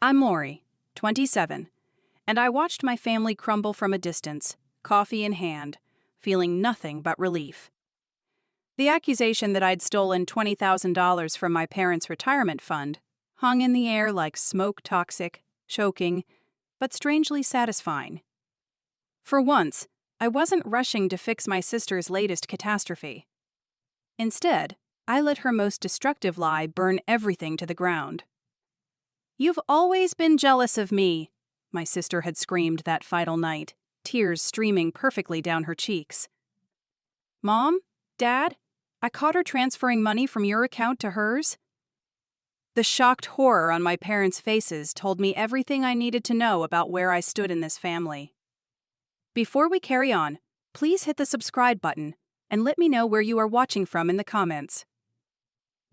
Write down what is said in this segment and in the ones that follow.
I'm Lori, 27, and I watched my family crumble from a distance, coffee in hand, feeling nothing but relief. The accusation that I'd stolen $20,000 from my parents' retirement fund hung in the air like smoke, toxic, choking, but strangely satisfying. For once, I wasn't rushing to fix my sister's latest catastrophe. Instead, I let her most destructive lie burn everything to the ground. "You've always been jealous of me," my sister had screamed that fatal night, tears streaming perfectly down her cheeks. "Mom? Dad? I caught her transferring money from your account to hers?" The shocked horror on my parents' faces told me everything I needed to know about where I stood in this family. Before we carry on, please hit the subscribe button and let me know where you are watching from in the comments.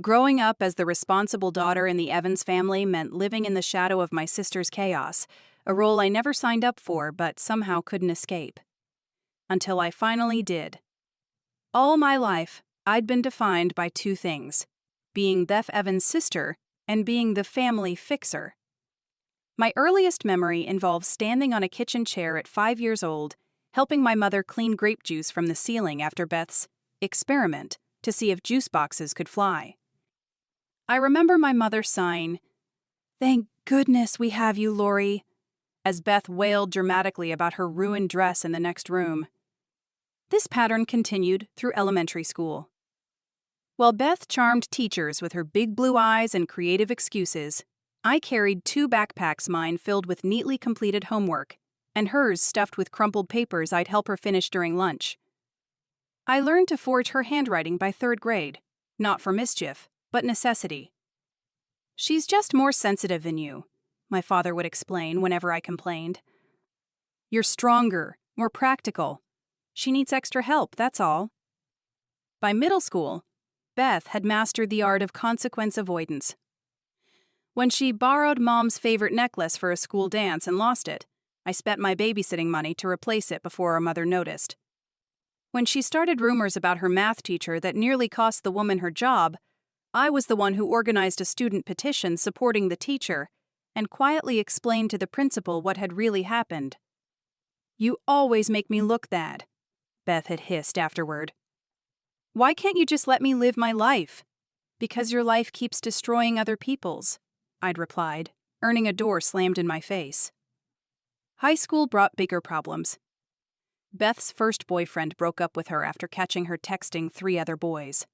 Growing up as the responsible daughter in the Evans family meant living in the shadow of my sister's chaos, a role I never signed up for but somehow couldn't escape. Until I finally did. All my life, I'd been defined by two things: being Beth Evans' sister and being the family fixer. My earliest memory involves standing on a kitchen chair at 5 years old, helping my mother clean grape juice from the ceiling after Beth's experiment to see if juice boxes could fly. I remember my mother sighing, "Thank goodness we have you, Lori," as Beth wailed dramatically about her ruined dress in the next room. This pattern continued through elementary school. While Beth charmed teachers with her big blue eyes and creative excuses, I carried 2 backpacks, mine filled with neatly completed homework, and hers stuffed with crumpled papers I'd help her finish during lunch. I learned to forge her handwriting by 3rd grade, not for mischief, but necessity. "She's just more sensitive than you," my father would explain whenever I complained. "You're stronger, more practical. She needs extra help, that's all." By middle school, Beth had mastered the art of consequence avoidance. When she borrowed Mom's favorite necklace for a school dance and lost it, I spent my babysitting money to replace it before her mother noticed. When she started rumors about her math teacher that nearly cost the woman her job, I was the one who organized a student petition supporting the teacher and quietly explained to the principal what had really happened. "You always make me look bad," Beth had hissed afterward. "Why can't you just let me live my life?" "Because your life keeps destroying other people's," I'd replied, earning a door slammed in my face. High school brought bigger problems. Beth's first boyfriend broke up with her after catching her texting 3 other boys.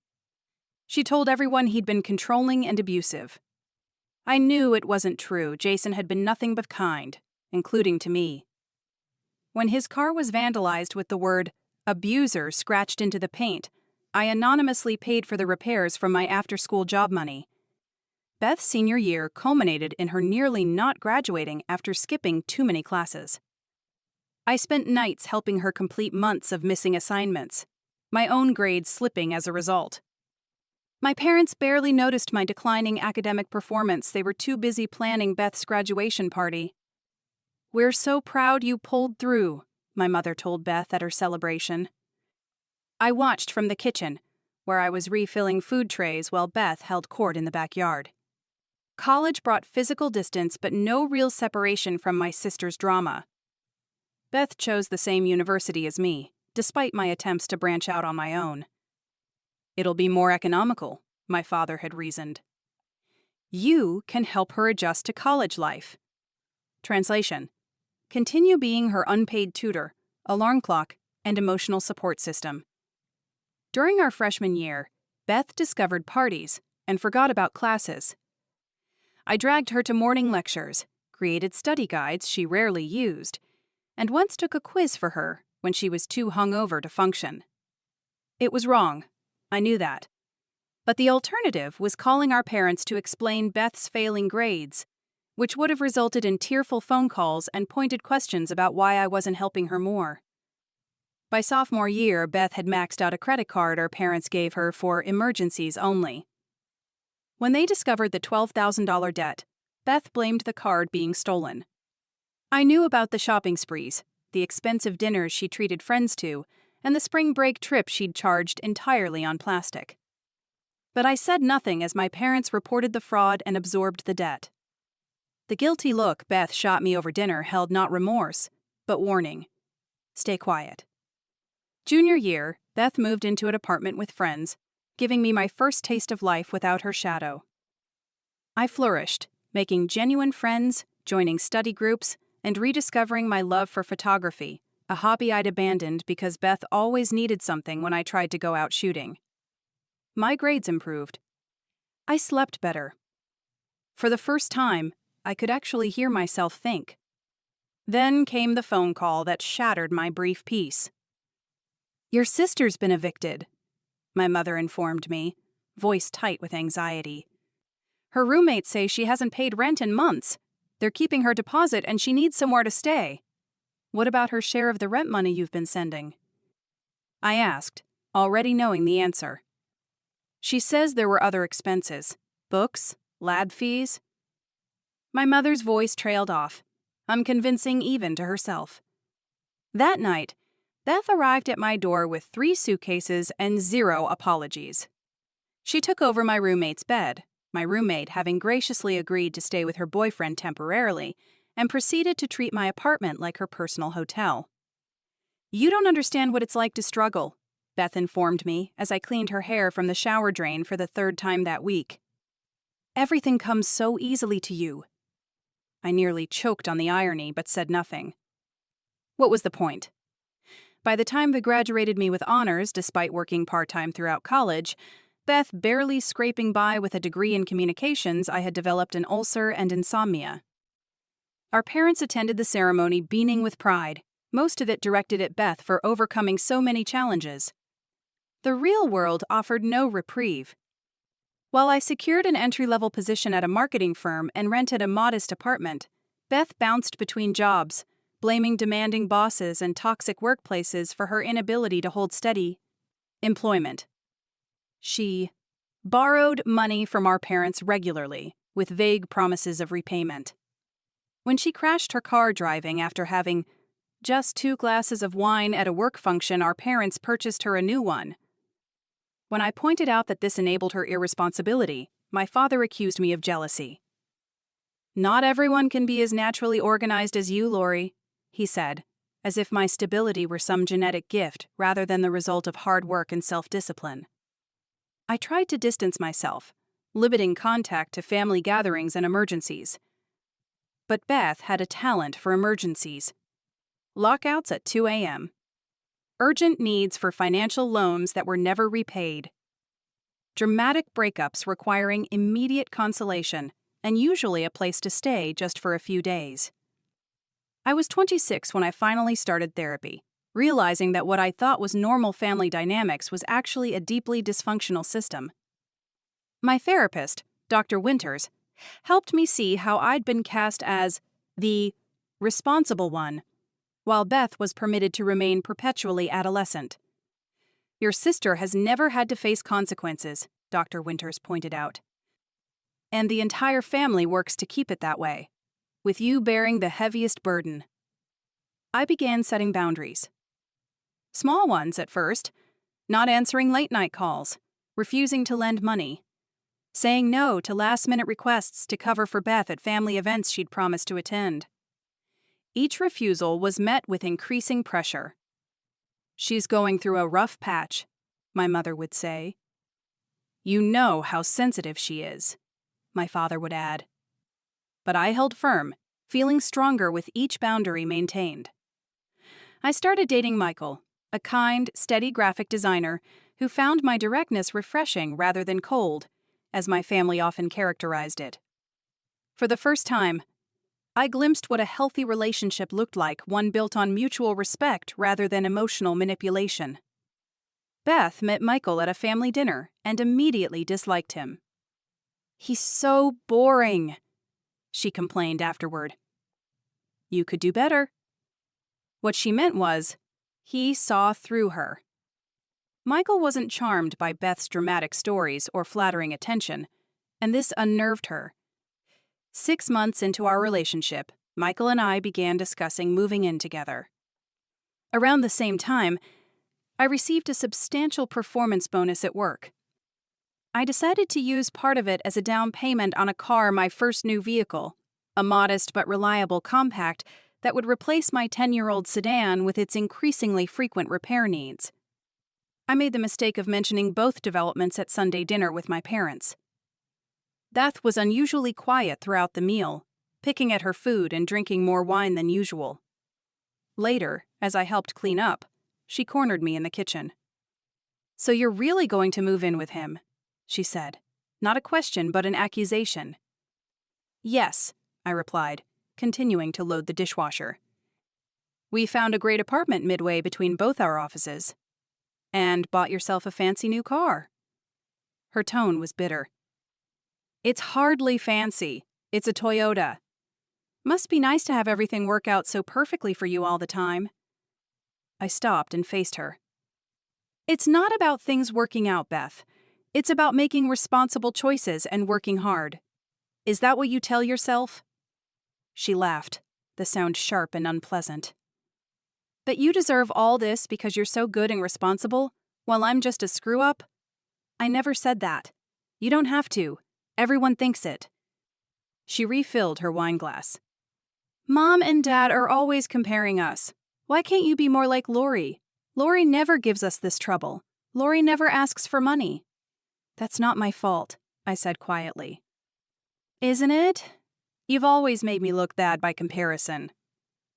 She told everyone he'd been controlling and abusive. I knew it wasn't true. Jason had been nothing but kind, including to me. When his car was vandalized with the word "abuser" scratched into the paint, I anonymously paid for the repairs from my after-school job money. Beth's senior year culminated in her nearly not graduating after skipping too many classes. I spent nights helping her complete months of missing assignments, my own grades slipping as a result. My parents barely noticed my declining academic performance. They were too busy planning Beth's graduation party. "We're so proud you pulled through," my mother told Beth at her celebration. I watched from the kitchen, where I was refilling food trays while Beth held court in the backyard. College brought physical distance but no real separation from my sister's drama. Beth chose the same university as me, despite my attempts to branch out on my own. "It'll be more economical," my father had reasoned. "You can help her adjust to college life." Translation: continue being her unpaid tutor, alarm clock, and emotional support system. During our freshman year, Beth discovered parties and forgot about classes. I dragged her to morning lectures, created study guides she rarely used, and once took a quiz for her when she was too hungover to function. It was wrong. I knew that. But the alternative was calling our parents to explain Beth's failing grades, which would have resulted in tearful phone calls and pointed questions about why I wasn't helping her more. By sophomore year, Beth had maxed out a credit card our parents gave her for emergencies only. When they discovered the $12,000 debt, Beth blamed the card being stolen. I knew about the shopping sprees, the expensive dinners she treated friends to, and the spring break trip she'd charged entirely on plastic. But I said nothing as my parents reported the fraud and absorbed the debt. The guilty look Beth shot me over dinner held not remorse, but warning. Stay quiet. Junior year, Beth moved into an apartment with friends, giving me my first taste of life without her shadow. I flourished, making genuine friends, joining study groups, and rediscovering my love for photography, a hobby I'd abandoned because Beth always needed something when I tried to go out shooting. My grades improved. I slept better. For the first time, I could actually hear myself think. Then came the phone call that shattered my brief peace. "Your sister's been evicted," my mother informed me, voice tight with anxiety. "Her roommates say she hasn't paid rent in months. They're keeping her deposit and she needs somewhere to stay. What about her share of the rent money you've been sending?" I asked, already knowing the answer. "She says there were other expenses. Books, lab fees." My mother's voice trailed off, unconvincing even to herself. That night, Beth arrived at my door with 3 suitcases and 0 apologies. She took over my roommate's bed, my roommate having graciously agreed to stay with her boyfriend temporarily, and proceeded to treat my apartment like her personal hotel. "You don't understand what it's like to struggle," Beth informed me as I cleaned her hair from the shower drain for the 3rd time that week. "Everything comes so easily to you." I nearly choked on the irony but said nothing. What was the point? By the time they graduated me with honors despite working part-time throughout college, Beth barely scraping by with a degree in communications, I had developed an ulcer and insomnia. Our parents attended the ceremony beaming with pride, most of it directed at Beth for overcoming so many challenges. The real world offered no reprieve. While I secured an entry-level position at a marketing firm and rented a modest apartment, Beth bounced between jobs, blaming demanding bosses and toxic workplaces for her inability to hold steady employment. She borrowed money from our parents regularly, with vague promises of repayment. When she crashed her car driving after having just 2 glasses of wine at a work function, our parents purchased her a new one. When I pointed out that this enabled her irresponsibility, my father accused me of jealousy. "Not everyone can be as naturally organized as you, Lori," he said, as if my stability were some genetic gift rather than the result of hard work and self-discipline. I tried to distance myself, limiting contact to family gatherings and emergencies. But Beth had a talent for emergencies. Lockouts at 2 a.m. Urgent needs for financial loans that were never repaid. Dramatic breakups requiring immediate consolation, and usually a place to stay just for a few days. I was 26 when I finally started therapy, realizing that what I thought was normal family dynamics was actually a deeply dysfunctional system. My therapist, Dr. Winters, helped me see how I'd been cast as the responsible one, while Beth was permitted to remain perpetually adolescent. "Your sister has never had to face consequences," Dr. Winters pointed out. "And the entire family works to keep it that way, with you bearing the heaviest burden." I began setting boundaries. Small ones at first, not answering late-night calls, refusing to lend money, saying no to last-minute requests to cover for Beth at family events she'd promised to attend. Each refusal was met with increasing pressure. "She's going through a rough patch," my mother would say. "You know how sensitive she is," my father would add. But I held firm, feeling stronger with each boundary maintained. I started dating Michael, a kind, steady graphic designer who found my directness refreshing rather than cold, as my family often characterized it. For the first time, I glimpsed what a healthy relationship looked like, one built on mutual respect rather than emotional manipulation. Beth met Michael at a family dinner and immediately disliked him. "He's so boring," she complained afterward. "You could do better." What she meant was, he saw through her. Michael wasn't charmed by Beth's dramatic stories or flattering attention, and this unnerved her. 6 months into our relationship, Michael and I began discussing moving in together. Around the same time, I received a substantial performance bonus at work. I decided to use part of it as a down payment on a car, my first new vehicle, a modest but reliable compact that would replace my 10-year-old sedan with its increasingly frequent repair needs. I made the mistake of mentioning both developments at Sunday dinner with my parents. Beth was unusually quiet throughout the meal, picking at her food and drinking more wine than usual. Later, as I helped clean up, she cornered me in the kitchen. "So you're really going to move in with him?" she said. Not a question, but an accusation. "Yes," I replied, continuing to load the dishwasher. "We found a great apartment midway between both our offices. And bought yourself a fancy new car." Her tone was bitter. "It's hardly fancy. It's a Toyota. Must be nice to have everything work out so perfectly for you all the time." I stopped and faced her. "It's not about things working out, Beth. It's about making responsible choices and working hard. Is that what you tell yourself?" She laughed, the sound sharp and unpleasant. "That you deserve all this because you're so good and responsible, while I'm just a screw-up? I never said that. You don't have to. Everyone thinks it." She refilled her wineglass. "Mom and Dad are always comparing us. Why can't you be more like Lori? Lori never gives us this trouble. Lori never asks for money." "That's not my fault," I said quietly. "Isn't it? You've always made me look bad by comparison.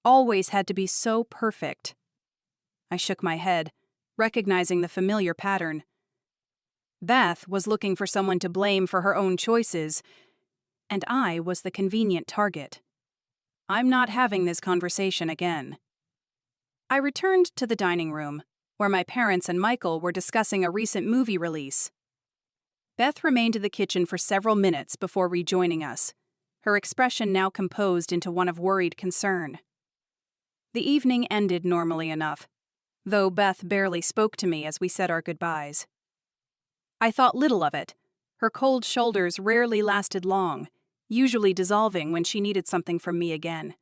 Always had to be so perfect." I shook my head, recognizing the familiar pattern. Beth was looking for someone to blame for her own choices, and I was the convenient target. I'm not having this conversation again. I returned to the dining room, where my parents and Michael were discussing a recent movie release. Beth remained in the kitchen for several minutes before rejoining us, her expression now composed into one of worried concern. The evening ended normally enough, though Beth barely spoke to me as we said our goodbyes. I thought little of it. Her cold shoulders rarely lasted long, usually dissolving when she needed something from me again.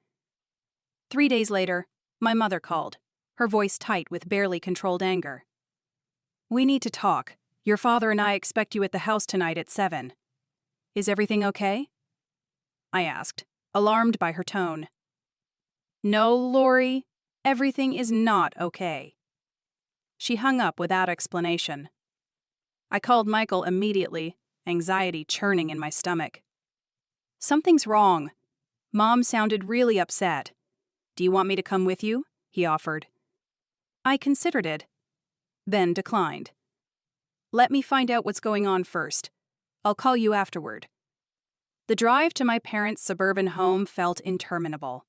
3 days later, my mother called, her voice tight with barely controlled anger. "We need to talk. Your father and I expect you at the house tonight at 7. Is everything okay?" I asked, alarmed by her tone. "No, Lori, everything is not okay." She hung up without explanation. I called Michael immediately, anxiety churning in my stomach. "Something's wrong." Mom sounded really upset. "Do you want me to come with you?" he offered. I considered it, then declined. "Let me find out what's going on first. I'll call you afterward." The drive to my parents' suburban home felt interminable.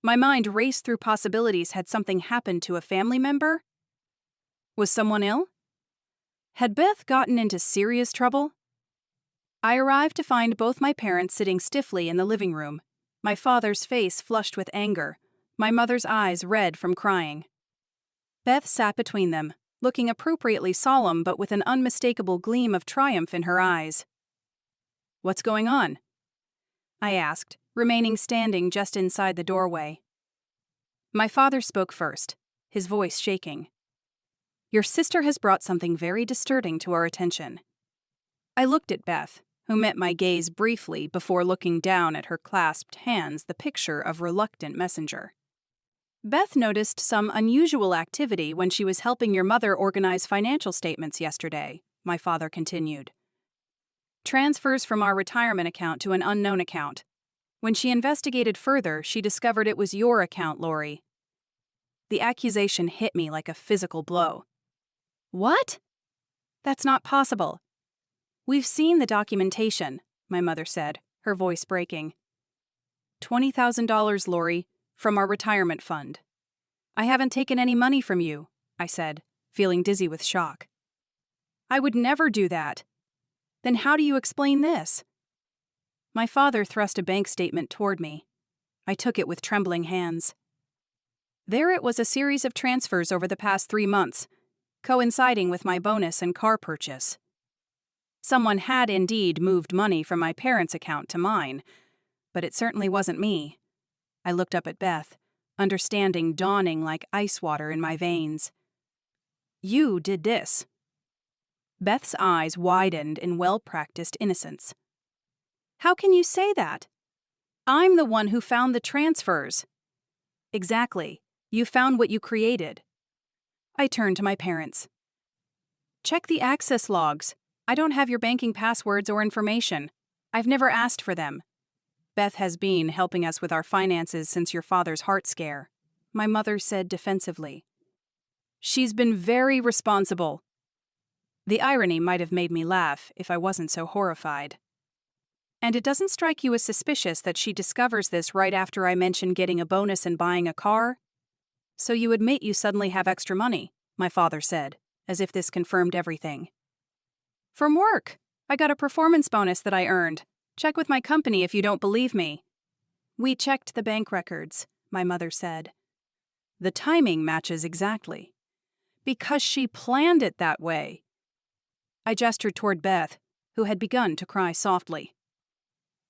My mind raced through possibilities. Had something happened to a family member? Was someone ill? Had Beth gotten into serious trouble? I arrived to find both my parents sitting stiffly in the living room, my father's face flushed with anger, my mother's eyes red from crying. Beth sat between them, looking appropriately solemn but with an unmistakable gleam of triumph in her eyes. "What's going on?" I asked, remaining standing just inside the doorway. My father spoke first, his voice shaking. "Your sister has brought something very disturbing to our attention." I looked at Beth, who met my gaze briefly before looking down at her clasped hands, the picture of reluctant messenger. "Beth noticed some unusual activity when she was helping your mother organize financial statements yesterday," my father continued. "Transfers from our retirement account to an unknown account. When she investigated further, she discovered it was your account, Lori." The accusation hit me like a physical blow. "What? That's not possible." "We've seen the documentation," my mother said, her voice breaking. $20,000, Lori, from our retirement fund." "I haven't taken any money from you," I said, feeling dizzy with shock. "I would never do that." "Then how do you explain this?" My father thrust a bank statement toward me. I took it with trembling hands. There it was, a series of transfers over the past 3 months, coinciding with my bonus and car purchase. Someone had indeed moved money from my parents' account to mine, but it certainly wasn't me. I looked up at Beth, understanding dawning like ice water in my veins. "You did this." Beth's eyes widened in well-practiced innocence. "How can you say that?" I'm the one who found the transfers. Exactly. You found what you created. I turned to my parents. Check the access logs. I don't have your banking passwords or information. I've never asked for them. Beth has been helping us with our finances since your father's heart scare, my mother said defensively. She's been very responsible. The irony might have made me laugh if I wasn't so horrified. And it doesn't strike you as suspicious that she discovers this right after I mention getting a bonus and buying a car? So you admit you suddenly have extra money, my father said, as if this confirmed everything. From work. I got a performance bonus that I earned. Check with my company if you don't believe me. We checked the bank records, my mother said. The timing matches exactly. Because she planned it that way. I gestured toward Beth, who had begun to cry softly.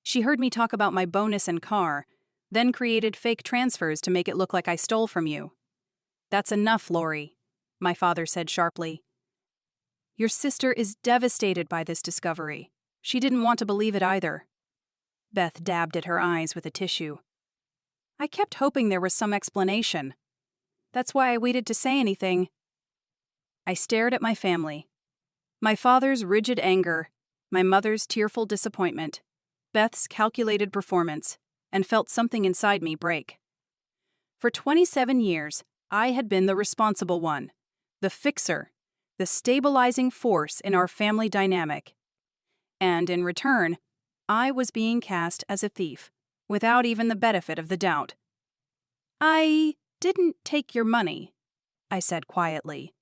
She heard me talk about my bonus and car, then created fake transfers to make it look like I stole from you. That's enough, Lori, my father said sharply. Your sister is devastated by this discovery. She didn't want to believe it either. Beth dabbed at her eyes with a tissue. I kept hoping there was some explanation. That's why I waited to say anything. I stared at my family. My father's rigid anger, my mother's tearful disappointment, Beth's calculated performance, and felt something inside me break. For 27 years, I had been the responsible one, the fixer, the stabilizing force in our family dynamic. And in return, I was being cast as a thief, without even the benefit of the doubt. I didn't take your money, I said quietly.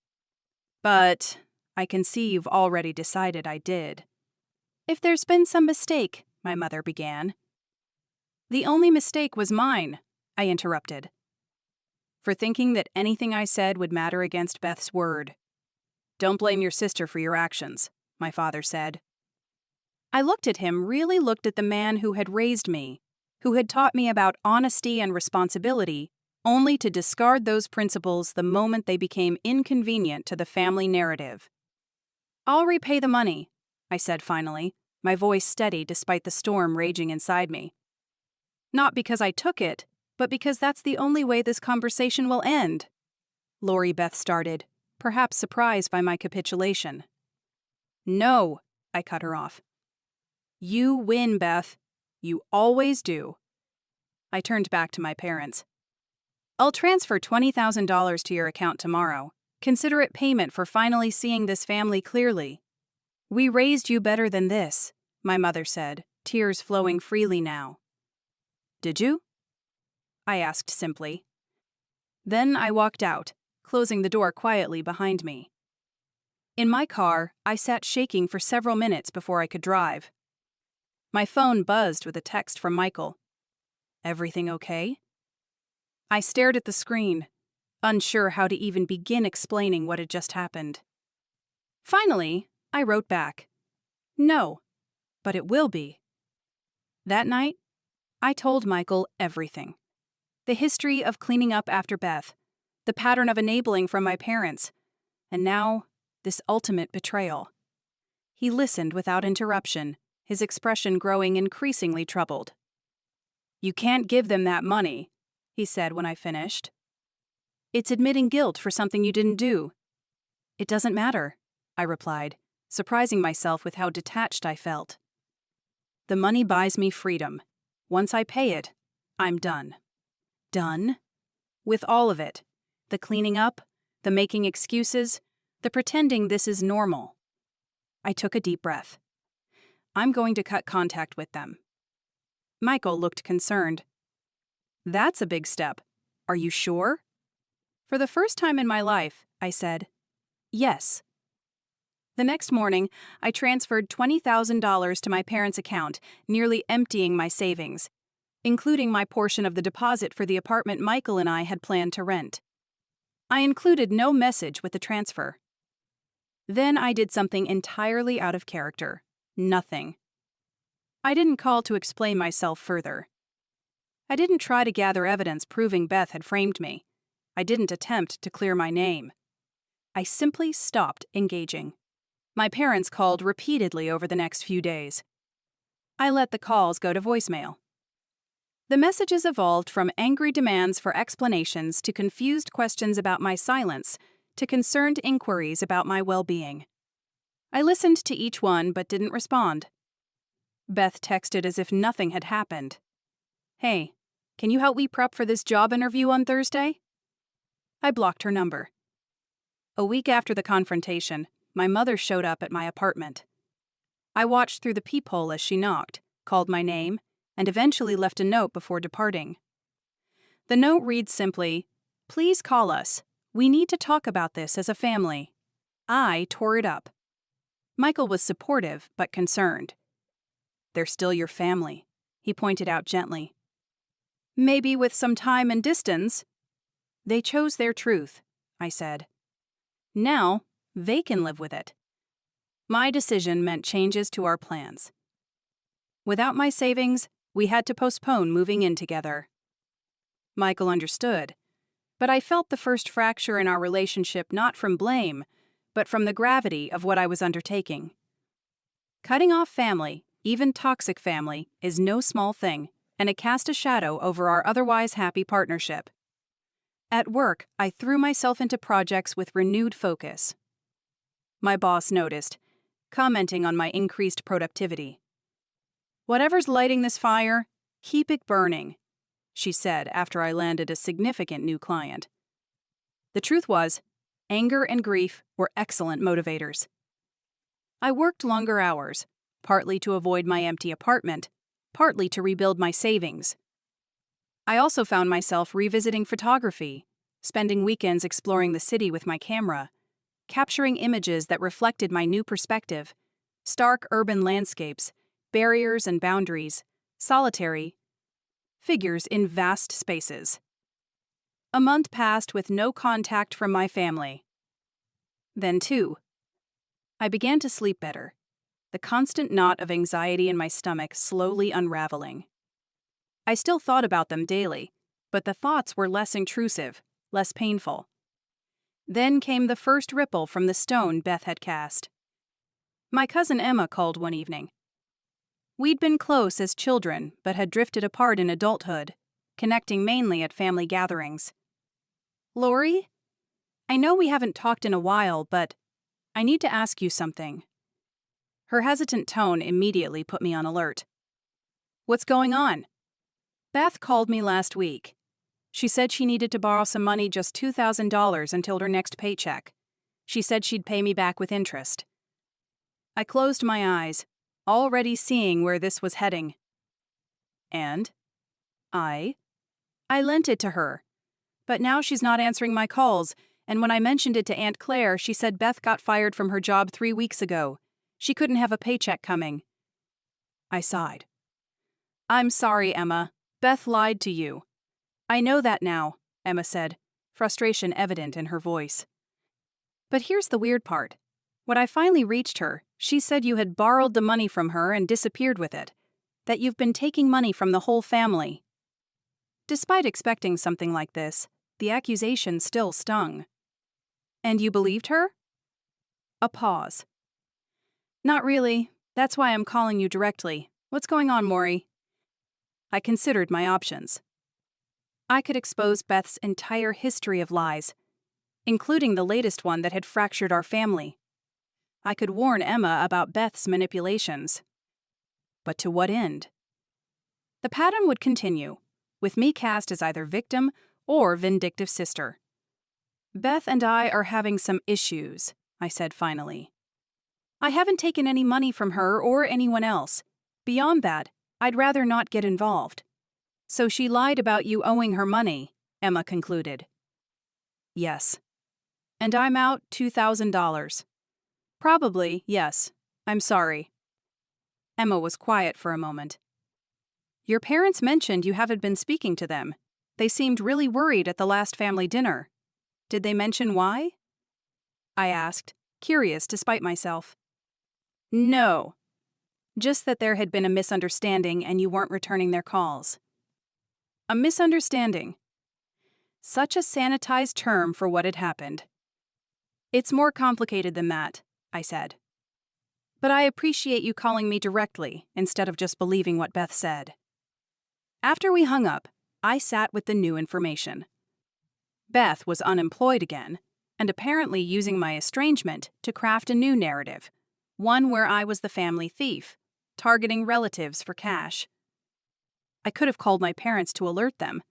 But I can see you've already decided I did. If there's been some mistake, my mother began. The only mistake was mine, I interrupted. For thinking that anything I said would matter against Beth's word. Don't blame your sister for your actions, my father said. I looked at him, really looked at the man who had raised me, who had taught me about honesty and responsibility, only to discard those principles the moment they became inconvenient to the family narrative. I'll repay the money, I said finally, my voice steady despite the storm raging inside me. Not because I took it, but because that's the only way this conversation will end. Lori Beth started, perhaps surprised by my capitulation. No, I cut her off. You win, Beth. You always do. I turned back to my parents. I'll transfer $20,000 to your account tomorrow. Consider it payment for finally seeing this family clearly. We raised you better than this, my mother said, tears flowing freely now. Did you? I asked simply. Then I walked out, closing the door quietly behind me. In my car, I sat shaking for several minutes before I could drive. My phone buzzed with a text from Michael. Everything okay? I stared at the screen, unsure how to even begin explaining what had just happened. Finally, I wrote back. No, but it will be. That night, I told Michael everything. The history of cleaning up after Beth, the pattern of enabling from my parents, and now, this ultimate betrayal. He listened without interruption, his expression growing increasingly troubled. You can't give them that money, he said when I finished. It's admitting guilt for something you didn't do. It doesn't matter, I replied, surprising myself with how detached I felt. The money buys me freedom. Once I pay it, I'm done. Done? With all of it. The cleaning up, the making excuses, the pretending this is normal. I took a deep breath. I'm going to cut contact with them. Michael looked concerned. That's a big step. Are you sure? For the first time in my life, I said, yes. The next morning, I transferred $20,000 to my parents' account, nearly emptying my savings, including my portion of the deposit for the apartment Michael and I had planned to rent. I included no message with the transfer. Then I did something entirely out of character. Nothing. I didn't call to explain myself further. I didn't try to gather evidence proving Beth had framed me. I didn't attempt to clear my name. I simply stopped engaging. My parents called repeatedly over the next few days. I let the calls go to voicemail. The messages evolved from angry demands for explanations to confused questions about my silence to concerned inquiries about my well-being. I listened to each one but didn't respond. Beth texted as if nothing had happened. "Hey, can you help me prep for this job interview on Thursday?" I blocked her number. A week after the confrontation, my mother showed up at my apartment. I watched through the peephole as she knocked, called my name, and eventually left a note before departing. The note reads simply, "Please call us. We need to talk about this as a family." I tore it up. Michael was supportive but concerned. "They're still your family," he pointed out gently. "Maybe with some time and distance." "They chose their truth," I said. "Now, they can live with it." My decision meant changes to our plans. Without my savings, we had to postpone moving in together. Michael understood, but I felt the first fracture in our relationship not from blame, but from the gravity of what I was undertaking. Cutting off family, even toxic family, is no small thing, and it cast a shadow over our otherwise happy partnership. At work, I threw myself into projects with renewed focus. My boss noticed, commenting on my increased productivity. "Whatever's lighting this fire, keep it burning," she said after I landed a significant new client. The truth was, anger and grief were excellent motivators. I worked longer hours, partly to avoid my empty apartment, partly to rebuild my savings. I also found myself revisiting photography, spending weekends exploring the city with my camera, capturing images that reflected my new perspective, stark urban landscapes, barriers and boundaries, solitary figures in vast spaces. A month passed with no contact from my family. Then, too, I began to sleep better, the constant knot of anxiety in my stomach slowly unraveling. I still thought about them daily, but the thoughts were less intrusive, less painful. Then came the first ripple from the stone Beth had cast. My cousin Emma called one evening. We'd been close as children, but had drifted apart in adulthood, connecting mainly at family gatherings. "Lori, I know we haven't talked in a while, but I need to ask you something." Her hesitant tone immediately put me on alert. "What's going on?" "Beth called me last week. She said she needed to borrow some money, just $2,000 until her next paycheck. She said she'd pay me back with interest." I closed my eyes, already seeing where this was heading. "And?" I lent it to her. But now she's not answering my calls, and when I mentioned it to Aunt Claire, she said Beth got fired from her job 3 weeks ago. She couldn't have a paycheck coming. I sighed. "I'm sorry, Emma. Beth lied to you." "I know that now," Emma said, frustration evident in her voice. "But here's the weird part. When I finally reached her, she said you had borrowed the money from her and disappeared with it, that you've been taking money from the whole family." Despite expecting something like this, the accusation still stung. "And you believed her?" A pause. "Not really. That's why I'm calling you directly. What's going on, Maury?" I considered my options. I could expose Beth's entire history of lies, including the latest one that had fractured our family. I could warn Emma about Beth's manipulations. But to what end? The pattern would continue, with me cast as either victim or vindictive sister. "Beth and I are having some issues," I said finally. "I haven't taken any money from her or anyone else. Beyond that, I'd rather not get involved." "So she lied about you owing her money," Emma concluded. "Yes. And I'm out $2,000. "Probably, yes. I'm sorry." Emma was quiet for a moment. "Your parents mentioned you haven't been speaking to them. They seemed really worried at the last family dinner. Did they mention why?" I asked, curious despite myself. "No. Just that there had been a misunderstanding and you weren't returning their calls." A misunderstanding. Such a sanitized term for what had happened. "It's more complicated than that," I said. "But I appreciate you calling me directly instead of just believing what Beth said." After we hung up, I sat with the new information. Beth was unemployed again, and apparently using my estrangement to craft a new narrative, one where I was the family thief, targeting relatives for cash. I could have called my parents to alert them,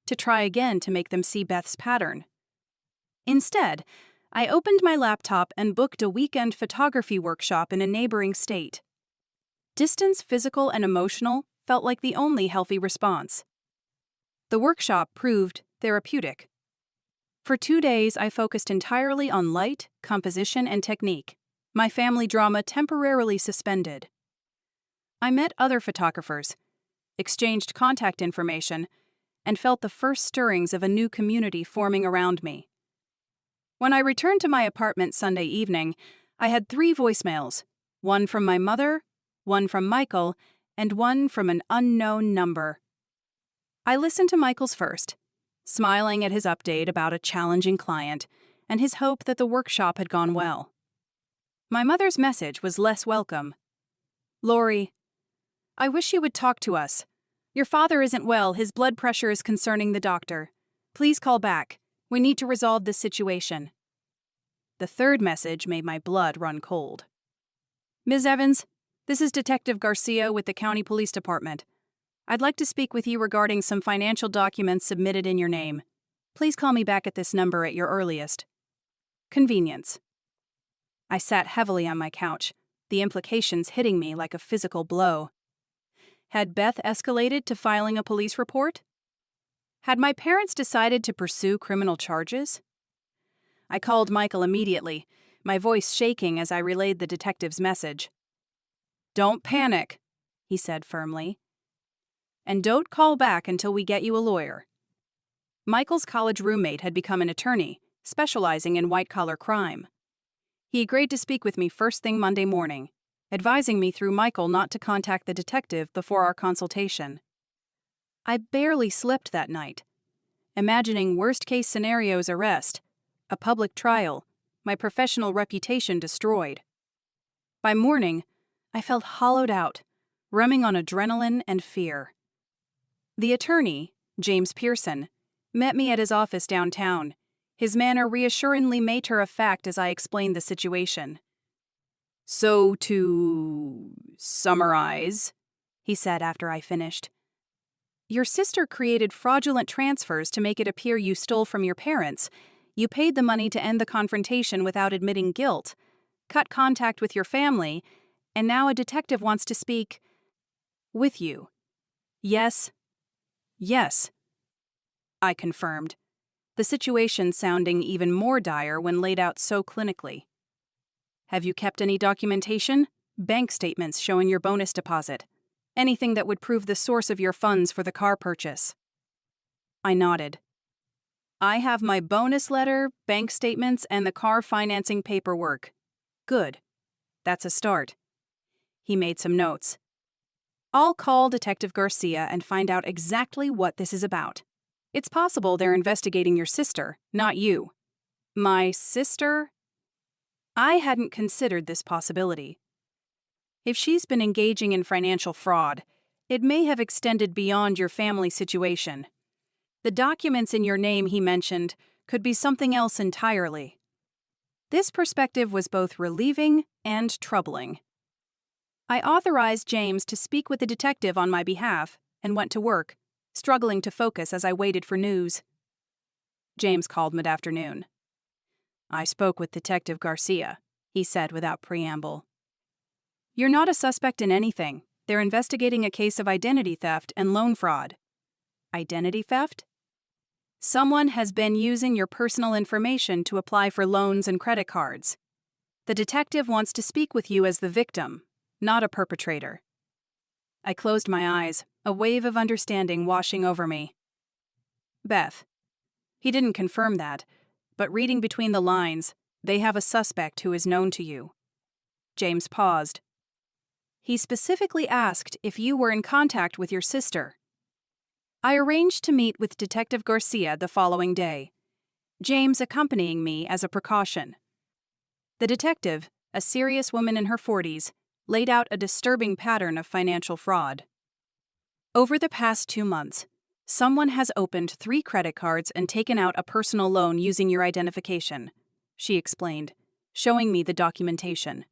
to try again to make them see Beth's pattern. Instead, I opened my laptop and booked a weekend photography workshop in a neighboring state. Distance, physical and emotional, felt like the only healthy response. The workshop proved therapeutic. For 2 days, I focused entirely on light, composition, and technique, my family drama temporarily suspended. I met other photographers, exchanged contact information, and felt the first stirrings of a new community forming around me. When I returned to my apartment Sunday evening, I had 3 voicemails, one from my mother, one from Michael, and one from an unknown number. I listened to Michael's first, smiling at his update about a challenging client and his hope that the workshop had gone well. My mother's message was less welcome. "Lori, I wish you would talk to us. Your father isn't well, his blood pressure is concerning the doctor. Please call back. We need to resolve this situation." The third message made my blood run cold. "Ms. Evans, this is Detective Garcia with the County Police Department. I'd like to speak with you regarding some financial documents submitted in your name. Please call me back at this number at your earliest convenience." I sat heavily on my couch, the implications hitting me like a physical blow. Had Beth escalated to filing a police report? Had my parents decided to pursue criminal charges? I called Michael immediately, my voice shaking as I relayed the detective's message. "Don't panic," he said firmly. "And don't call back until we get you a lawyer." Michael's college roommate had become an attorney, specializing in white-collar crime. He agreed to speak with me first thing Monday morning, advising me through Michael not to contact the detective before our consultation. I barely slept that night, imagining worst-case scenarios: arrest, a public trial, my professional reputation destroyed. By morning, I felt hollowed out, running on adrenaline and fear. The attorney, James Pearson, met me at his office downtown, his manner reassuringly matter-of-fact as I explained the situation. "So, to summarize," he said after I finished, "your sister created fraudulent transfers to make it appear you stole from your parents. You paid the money to end the confrontation without admitting guilt, cut contact with your family, and now a detective wants to speak with you." "Yes, yes," I confirmed, the situation sounding even more dire when laid out so clinically. "Have you kept any documentation? Bank statements showing your bonus deposit? Anything that would prove the source of your funds for the car purchase?" I nodded. "I have my bonus letter, bank statements, and the car financing paperwork." "Good. That's a start." He made some notes. "I'll call Detective Garcia and find out exactly what this is about. It's possible they're investigating your sister, not you." "My sister?" I hadn't considered this possibility. If she's been engaging in financial fraud, it may have extended beyond your family situation. The documents in your name he mentioned could be something else entirely. This perspective was both relieving and troubling. I authorized James to speak with the detective on my behalf and went to work, struggling to focus as I waited for news. James called mid-afternoon. "I spoke with Detective Garcia," he said without preamble. "You're not a suspect in anything. They're investigating a case of identity theft and loan fraud." "Identity theft?" "Someone has been using your personal information to apply for loans and credit cards. The detective wants to speak with you as the victim, not a perpetrator." I closed my eyes, a wave of understanding washing over me. "Beth." He didn't confirm that, but reading between the lines, they have a suspect who is known to you. James paused. "He specifically asked if you were in contact with your sister." I arranged to meet with Detective Garcia the following day, James accompanying me as a precaution. The detective, a serious woman in her 40s, laid out a disturbing pattern of financial fraud. Over the past 2 months, someone has opened 3 credit cards and taken out a personal loan using your identification, she explained, showing me the documentation.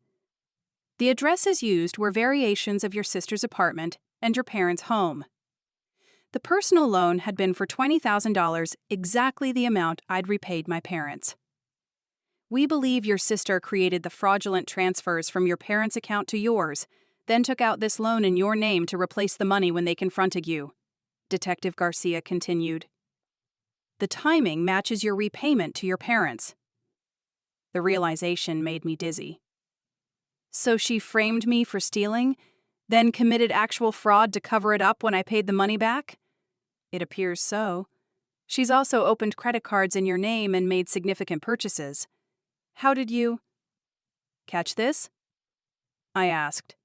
The addresses used were variations of your sister's apartment and your parents' home. The personal loan had been for $20,000, exactly the amount I'd repaid my parents. We believe your sister created the fraudulent transfers from your parents' account to yours, then took out this loan in your name to replace the money when they confronted you, Detective Garcia continued. The timing matches your repayment to your parents. The realization made me dizzy. So she framed me for stealing, then committed actual fraud to cover it up when I paid the money back? It appears so. She's also opened credit cards in your name and made significant purchases. How did you catch this? I asked.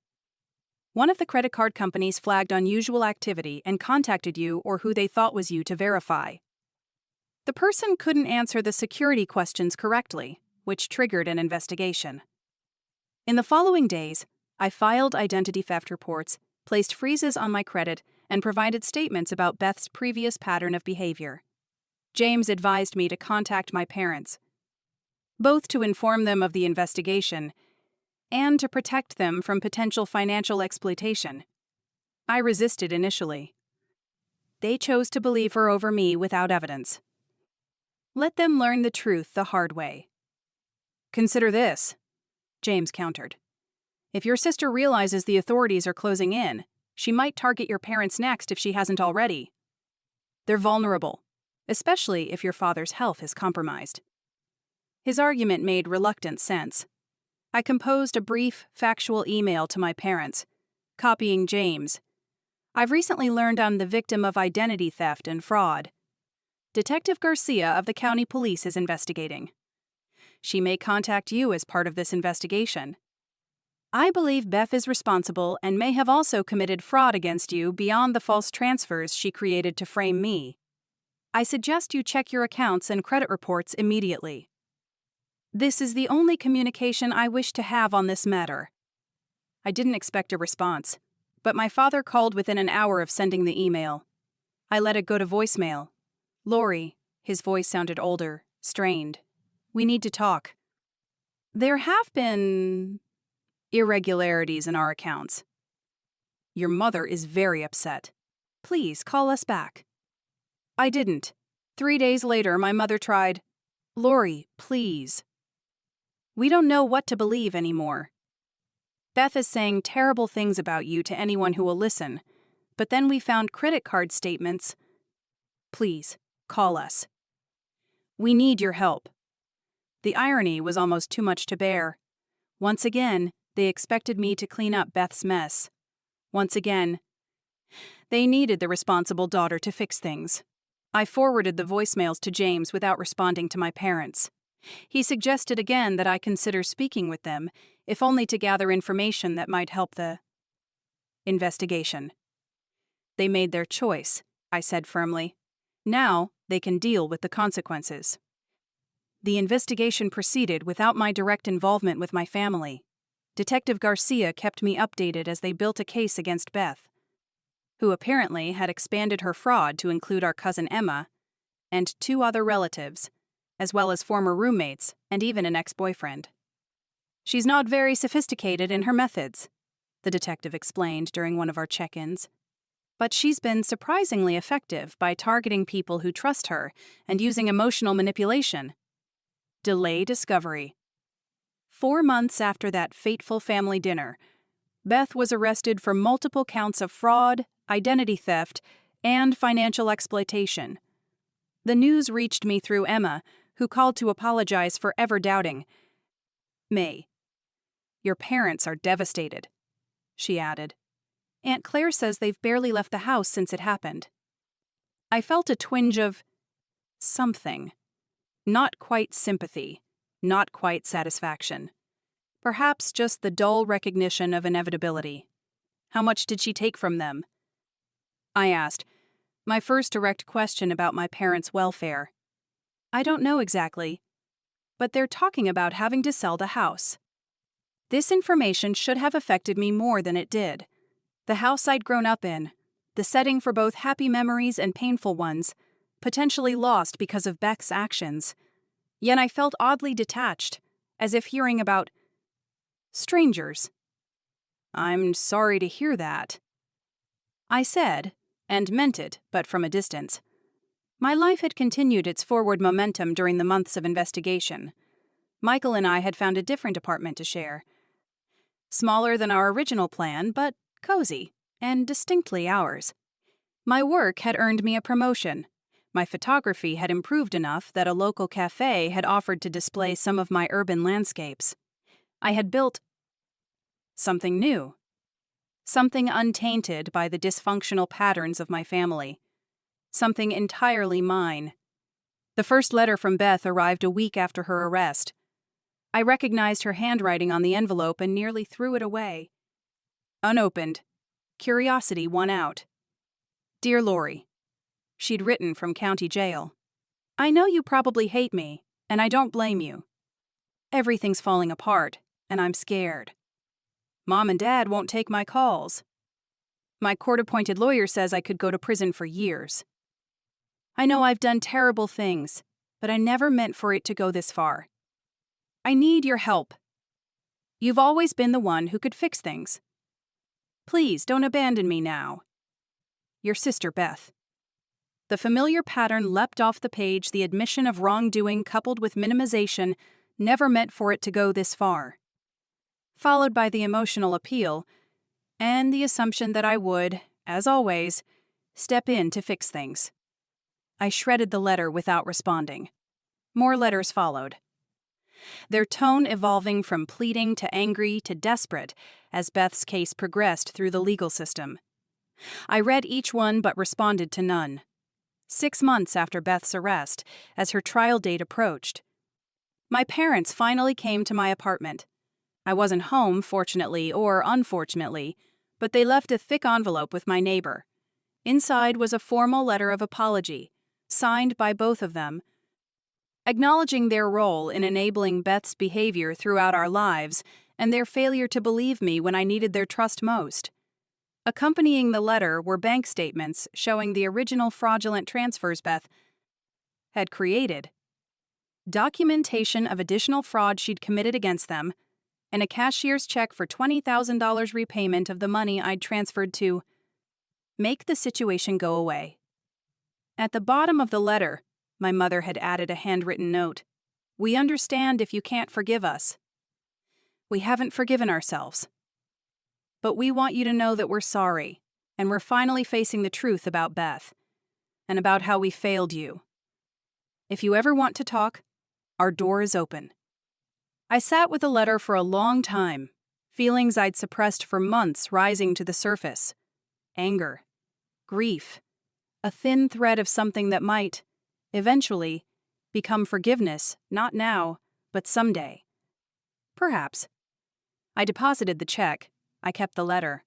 One of the credit card companies flagged unusual activity and contacted you or who they thought was you to verify. The person couldn't answer the security questions correctly, which triggered an investigation. In the following days, I filed identity theft reports, placed freezes on my credit, and provided statements about Beth's previous pattern of behavior. James advised me to contact my parents, both to inform them of the investigation and to protect them from potential financial exploitation. I resisted initially. They chose to believe her over me without evidence. Let them learn the truth the hard way. Consider this, James countered. If your sister realizes the authorities are closing in, she might target your parents next if she hasn't already. They're vulnerable, especially if your father's health is compromised. His argument made reluctant sense. I composed a brief, factual email to my parents, copying James. I've recently learned I'm the victim of identity theft and fraud. Detective Garcia of the county police is investigating. She may contact you as part of this investigation. I believe Beth is responsible and may have also committed fraud against you beyond the false transfers she created to frame me. I suggest you check your accounts and credit reports immediately. This is the only communication I wish to have on this matter. I didn't expect a response, but my father called within an hour of sending the email. I let it go to voicemail. Lori, his voice sounded older, strained. We need to talk. There have been irregularities in our accounts. Your mother is very upset. Please call us back. I didn't. 3 days later, my mother tried. Lori, please. We don't know what to believe anymore. Beth is saying terrible things about you to anyone who will listen, but then we found credit card statements. Please, call us. We need your help. The irony was almost too much to bear. Once again, they expected me to clean up Beth's mess. Once again, they needed the responsible daughter to fix things. I forwarded the voicemails to James without responding to my parents. He suggested again that I consider speaking with them, if only to gather information that might help the investigation. They made their choice, I said firmly. Now they can deal with the consequences. The investigation proceeded without my direct involvement with my family. Detective Garcia kept me updated as they built a case against Beth, who apparently had expanded her fraud to include our cousin Emma and 2 other relatives, as well as former roommates and even an ex-boyfriend. She's not very sophisticated in her methods, the detective explained during one of our check-ins. But she's been surprisingly effective by targeting people who trust her and using emotional manipulation. Delay discovery. 4 months after that fateful family dinner, Beth was arrested for multiple counts of fraud, identity theft, and financial exploitation. The news reached me through Emma, who called to apologize for ever doubting. May. Your parents are devastated, she added. Aunt Claire says they've barely left the house since it happened. I felt a twinge of something. Not quite sympathy, not quite satisfaction. Perhaps just the dull recognition of inevitability. How much did she take from them? I asked, my first direct question about my parents' welfare. I don't know exactly, but they're talking about having to sell the house. This information should have affected me more than it did. The house I'd grown up in, the setting for both happy memories and painful ones, potentially lost because of Beth's actions. Yet I felt oddly detached, as if hearing about strangers. "I'm sorry to hear that," I said, and meant it, but from a distance. My life had continued its forward momentum during the months of investigation. Michael and I had found a different apartment to share. Smaller than our original plan, but cozy, and distinctly ours. My work had earned me a promotion. My photography had improved enough that a local cafe had offered to display some of my urban landscapes. I had built something new. Something untainted by the dysfunctional patterns of my family. Something entirely mine. The first letter from Beth arrived a week after her arrest. I recognized her handwriting on the envelope and nearly threw it away. Unopened. Curiosity won out. "Dear Lori," she'd written from county jail. "I know you probably hate me, and I don't blame you. Everything's falling apart, and I'm scared. Mom and Dad won't take my calls. My court-appointed lawyer says I could go to prison for years. I know I've done terrible things, but I never meant for it to go this far. I need your help. You've always been the one who could fix things. Please don't abandon me now. Your sister, Beth." The familiar pattern leapt off the page, the admission of wrongdoing coupled with minimization, never meant for it to go this far. Followed by the emotional appeal, and the assumption that I would, as always, step in to fix things. I shredded the letter without responding. More letters followed, their tone evolving from pleading to angry to desperate as Beth's case progressed through the legal system. I read each one but responded to none. 6 months after Beth's arrest, as her trial date approached, my parents finally came to my apartment. I wasn't home, fortunately or unfortunately, but they left a thick envelope with my neighbor. Inside was a formal letter of apology, signed by both of them, acknowledging their role in enabling Beth's behavior throughout our lives and their failure to believe me when I needed their trust most. Accompanying the letter were bank statements showing the original fraudulent transfers Beth had created, documentation of additional fraud she'd committed against them, and a cashier's check for $20,000 repayment of the money I'd transferred to make the situation go away. At the bottom of the letter, my mother had added a handwritten note. "We understand if you can't forgive us. We haven't forgiven ourselves. But we want you to know that we're sorry, and we're finally facing the truth about Beth, and about how we failed you. If you ever want to talk, our door is open." I sat with the letter for a long time, feelings I'd suppressed for months rising to the surface. Anger, grief, a thin thread of something that might, eventually, become forgiveness, not now, but someday. Perhaps. I deposited the check, I kept the letter,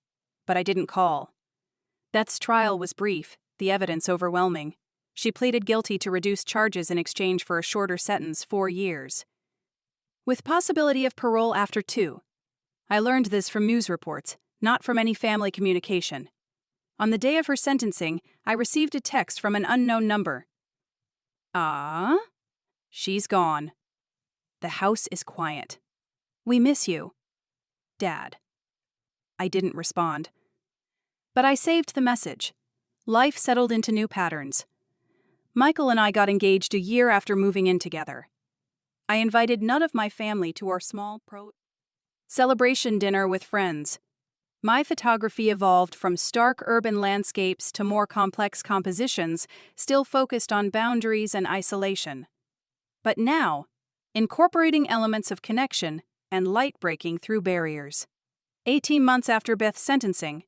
but I didn't call. Beth's trial was brief, the evidence overwhelming. She pleaded guilty to reduced charges in exchange for a shorter sentence, 4 years. With possibility of parole after 2. I learned this from news reports, not from any family communication. On the day of her sentencing, I received a text from an unknown number. "Ah? She's gone. The house is quiet. We miss you. Dad." I didn't respond. But I saved the message. Life settled into new patterns. Michael and I got engaged a year after moving in together. I invited none of my family to our small celebration dinner with friends. My photography evolved from stark urban landscapes to more complex compositions, still focused on boundaries and isolation. But now, incorporating elements of connection and light breaking through barriers. 18 months after Beth's sentencing,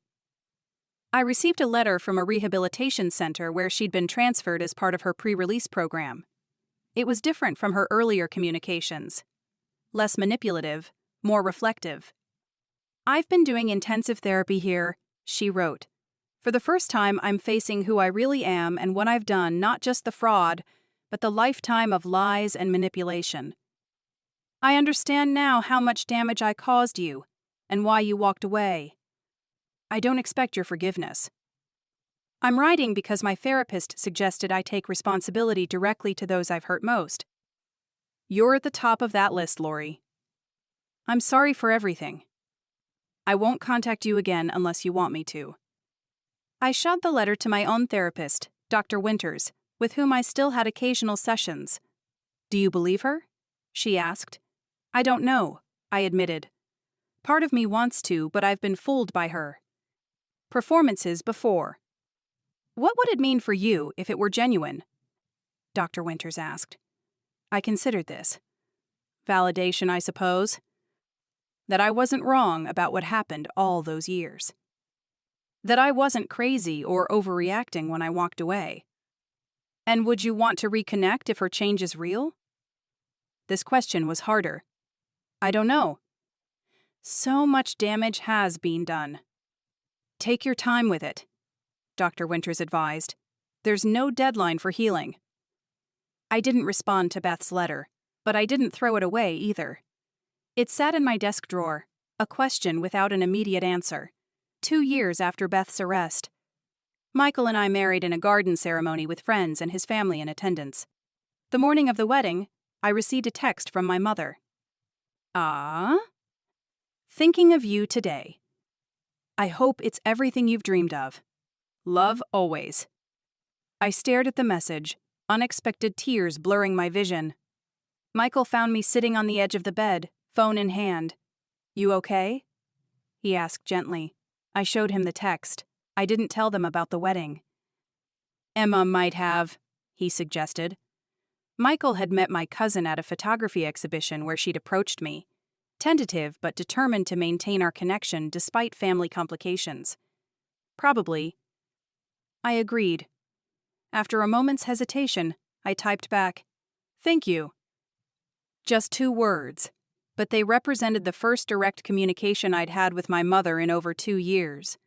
I received a letter from a rehabilitation center where she'd been transferred as part of her pre-release program. It was different from her earlier communications. Less manipulative, more reflective. "I've been doing intensive therapy here," she wrote. "For the first time, I'm facing who I really am and what I've done, not just the fraud, but the lifetime of lies and manipulation. I understand now how much damage I caused you and why you walked away. I don't expect your forgiveness. I'm writing because my therapist suggested I take responsibility directly to those I've hurt most. You're at the top of that list, Lori. I'm sorry for everything. I won't contact you again unless you want me to. I shot the letter to my own therapist, Dr. Winters, with whom I still had occasional sessions. Do you believe her? She asked. I don't know, I admitted. Part of me wants to, but I've been fooled by her performances before. What would it mean for you if it were genuine? Dr. Winters asked. I considered this. Validation, I suppose. That I wasn't wrong about what happened all those years. That I wasn't crazy or overreacting when I walked away. And would you want to reconnect if her change is real? This question was harder. I don't know. So much damage has been done. Take your time with it, Dr. Winters advised. There's no deadline for healing. I didn't respond to Beth's letter, but I didn't throw it away either. It sat in my desk drawer, a question without an immediate answer. 2 years after Beth's arrest. Michael and I married in a garden ceremony with friends and his family in attendance. The morning of the wedding, I received a text from my mother. Thinking of you today. I hope it's everything you've dreamed of. Love always. I stared at the message, unexpected tears blurring my vision. Michael found me sitting on the edge of the bed, phone in hand. You okay? He asked gently. I showed him the text. I didn't tell them about the wedding. Emma might have, he suggested. Michael had met my cousin at a photography exhibition where she'd approached me, tentative but determined to maintain our connection despite family complications. Probably. I agreed. After a moment's hesitation, I typed back, "Thank you." Just 2 words, but they represented the first direct communication I'd had with my mother in over 2 years.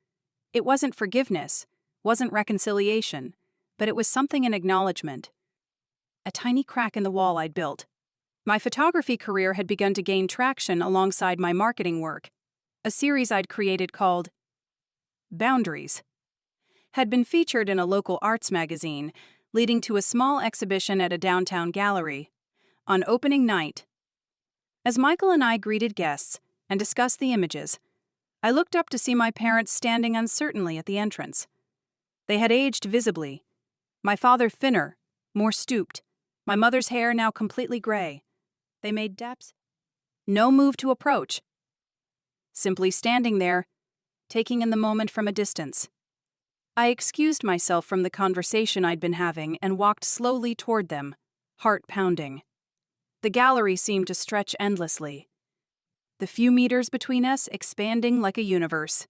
It wasn't forgiveness, wasn't reconciliation, but it was something in acknowledgement. A tiny crack in the wall I'd built. My photography career had begun to gain traction alongside my marketing work. A series I'd created called Boundaries had been featured in a local arts magazine, leading to a small exhibition at a downtown gallery. On opening night, as Michael and I greeted guests and discussed the images, I looked up to see my parents standing uncertainly at the entrance. They had aged visibly. My father thinner, more stooped, my mother's hair now completely gray. They made depths. No move to approach. Simply standing there, taking in the moment from a distance. I excused myself from the conversation I'd been having and walked slowly toward them, heart pounding. The gallery seemed to stretch endlessly. The few meters between us expanding like a universe.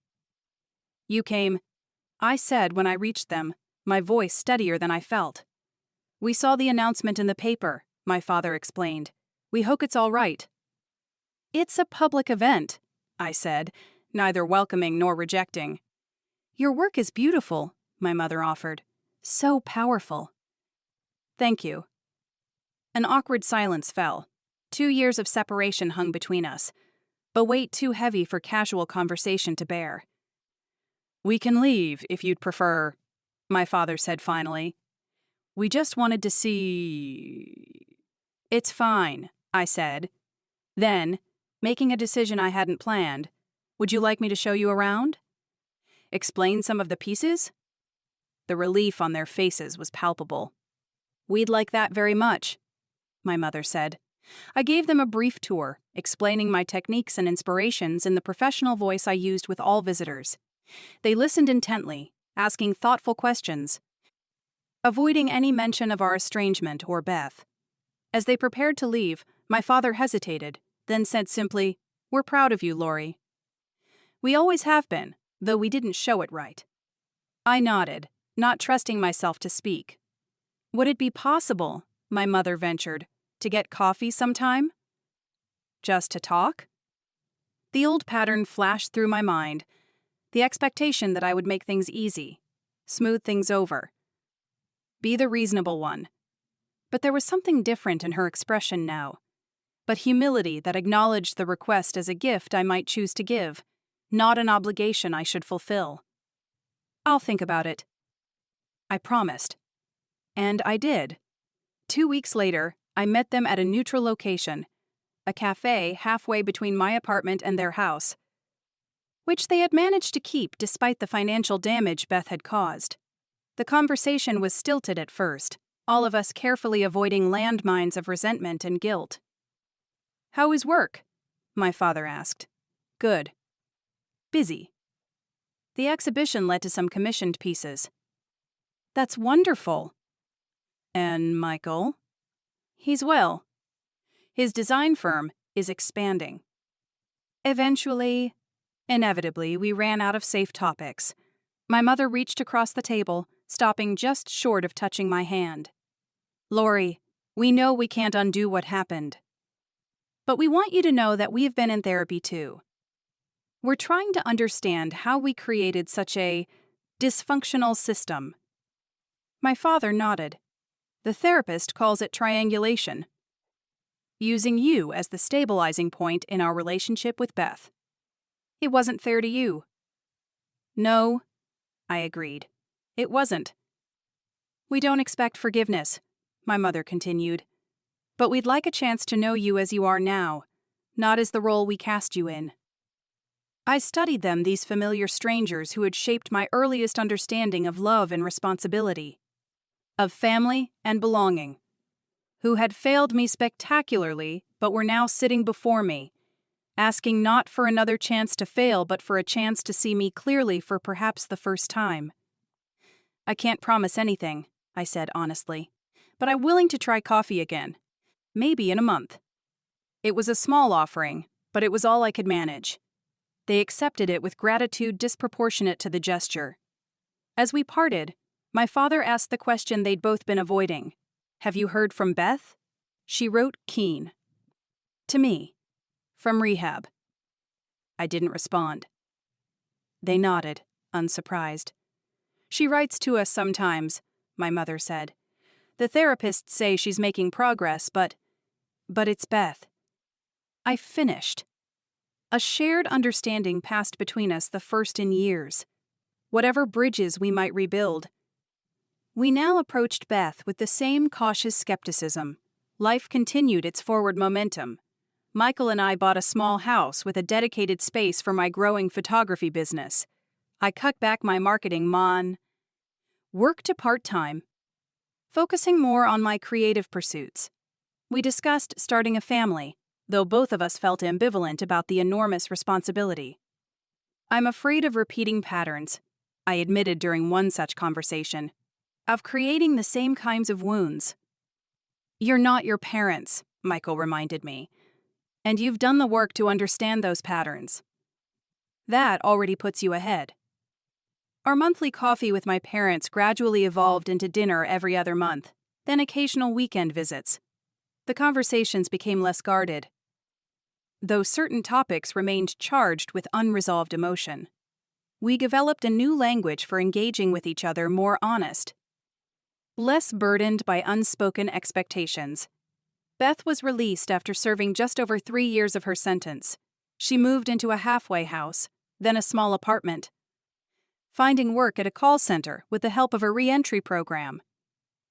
You came, I said when I reached them, my voice steadier than I felt. We saw the announcement in the paper, my father explained. We hope it's all right. It's a public event, I said, neither welcoming nor rejecting. Your work is beautiful, my mother offered. So powerful. Thank you. An awkward silence fell. 2 years of separation hung between us, a weight too heavy for casual conversation to bear. We can leave if you'd prefer, my father said finally. We just wanted to see. It's fine, I said. Then, making a decision I hadn't planned, would you like me to show you around? Explain some of the pieces? The relief on their faces was palpable. We'd like that very much, my mother said. I gave them a brief tour, explaining my techniques and inspirations in the professional voice I used with all visitors. They listened intently, asking thoughtful questions, avoiding any mention of our estrangement or Beth. As they prepared to leave, my father hesitated, then said simply, "We're proud of you, Lori." We always have been, though we didn't show it right. I nodded, not trusting myself to speak. Would it be possible, my mother ventured, to get coffee sometime? Just to talk? The old pattern flashed through my mind, the expectation that I would make things easy, smooth things over, be the reasonable one. But there was something different in her expression now, but humility that acknowledged the request as a gift I might choose to give, not an obligation I should fulfill. I'll think about it, I promised. And I did. 2 weeks later, I met them at a neutral location, a cafe halfway between my apartment and their house, which they had managed to keep despite the financial damage Beth had caused. The conversation was stilted at first, all of us carefully avoiding landmines of resentment and guilt. "How is work?" my father asked. "Good." "Busy." The exhibition led to some commissioned pieces. "That's wonderful." "And Michael?" "He's well. His design firm is expanding." Inevitably, we ran out of safe topics. My mother reached across the table, stopping just short of touching my hand. "Lori, we know we can't undo what happened. But we want you to know that we've been in therapy too. We're trying to understand how we created such a dysfunctional system." My father nodded. "The therapist calls it triangulation. Using you as the stabilizing point in our relationship with Beth. It wasn't fair to you." "No," I agreed. "It wasn't." "We don't expect forgiveness," my mother continued. "But we'd like a chance to know you as you are now, not as the role we cast you in." I studied them, these familiar strangers who had shaped my earliest understanding of love and responsibility, of family and belonging, who had failed me spectacularly but were now sitting before me, asking not for another chance to fail but for a chance to see me clearly for perhaps the first time. "I can't promise anything," I said honestly, "but I'm willing to try coffee again, maybe in a month." It was a small offering, but it was all I could manage. They accepted it with gratitude disproportionate to the gesture. As we parted, my father asked the question they'd both been avoiding. "Have you heard from Beth?" She wrote keen. To me. From rehab. I didn't respond. They nodded, unsurprised. "She writes to us sometimes," my mother said. "The therapists say she's making progress, but it's Beth." I finished. A shared understanding passed between us, the first in years. Whatever bridges we might rebuild. We now approached Beth with the same cautious skepticism. Life continued its forward momentum. Michael and I bought a small house with a dedicated space for my growing photography business. I cut back my marketing work to part-time, focusing more on my creative pursuits. We discussed starting a family, though both of us felt ambivalent about the enormous responsibility. "I'm afraid of repeating patterns," I admitted during one such conversation, "of creating the same kinds of wounds." "You're not your parents," Michael reminded me, "and you've done the work to understand those patterns. That already puts you ahead." Our monthly coffee with my parents gradually evolved into dinner every other month, then occasional weekend visits. The conversations became less guarded, though certain topics remained charged with unresolved emotion. We developed a new language for engaging with each other, more honest, less burdened by unspoken expectations. Beth was released after serving just over 3 years of her sentence. She moved into a halfway house, then a small apartment, finding work at a call center with the help of a re-entry program.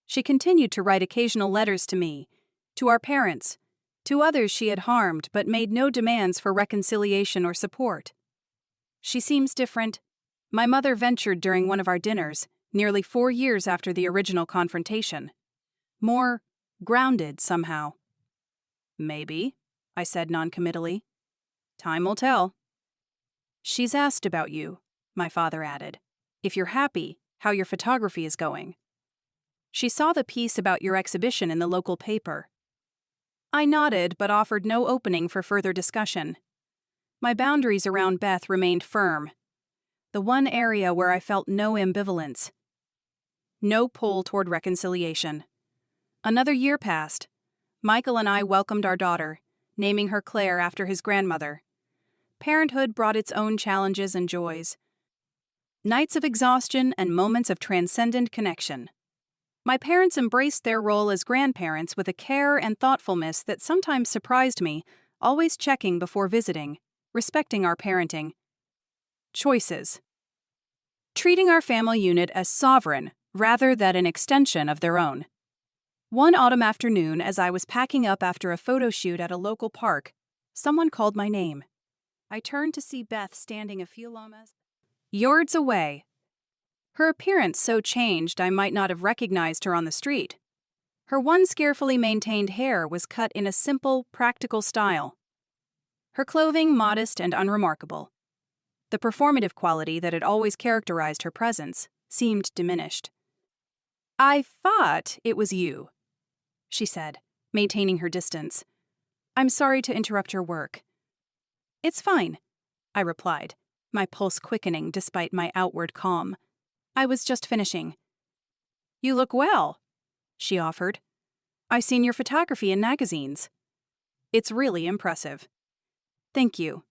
She continued to write occasional letters to me, to our parents, to others she had harmed, but made no demands for reconciliation or support. "She seems different," my mother ventured during one of our dinners, nearly 4 years after the original confrontation. "More grounded somehow." "Maybe," I said noncommittally. "Time will tell." "She's asked about you," my father added. "If you're happy, how your photography is going. She saw the piece about your exhibition in the local paper." I nodded but offered no opening for further discussion. My boundaries around Beth remained firm. The one area where I felt no ambivalence. No pull toward reconciliation. Another year passed. Michael and I welcomed our daughter, naming her Claire after his grandmother. Parenthood brought its own challenges and joys. Nights of exhaustion and moments of transcendent connection. My parents embraced their role as grandparents with a care and thoughtfulness that sometimes surprised me, always checking before visiting, respecting our parenting choices. Treating our family unit as sovereign rather than an extension of their own. One autumn afternoon, as I was packing up after a photo shoot at a local park, someone called my name. I turned to see Beth standing a few yards away. Her appearance so changed I might not have recognized her on the street. Her once carefully maintained hair was cut in a simple, practical style. Her clothing modest and unremarkable. The performative quality that had always characterized her presence seemed diminished. "I thought it was you," she said, maintaining her distance. "I'm sorry to interrupt your work." "It's fine," I replied, my pulse quickening despite my outward calm. "I was just finishing." "You look well," she offered. "I've seen your photography in magazines. It's really impressive." "Thank you."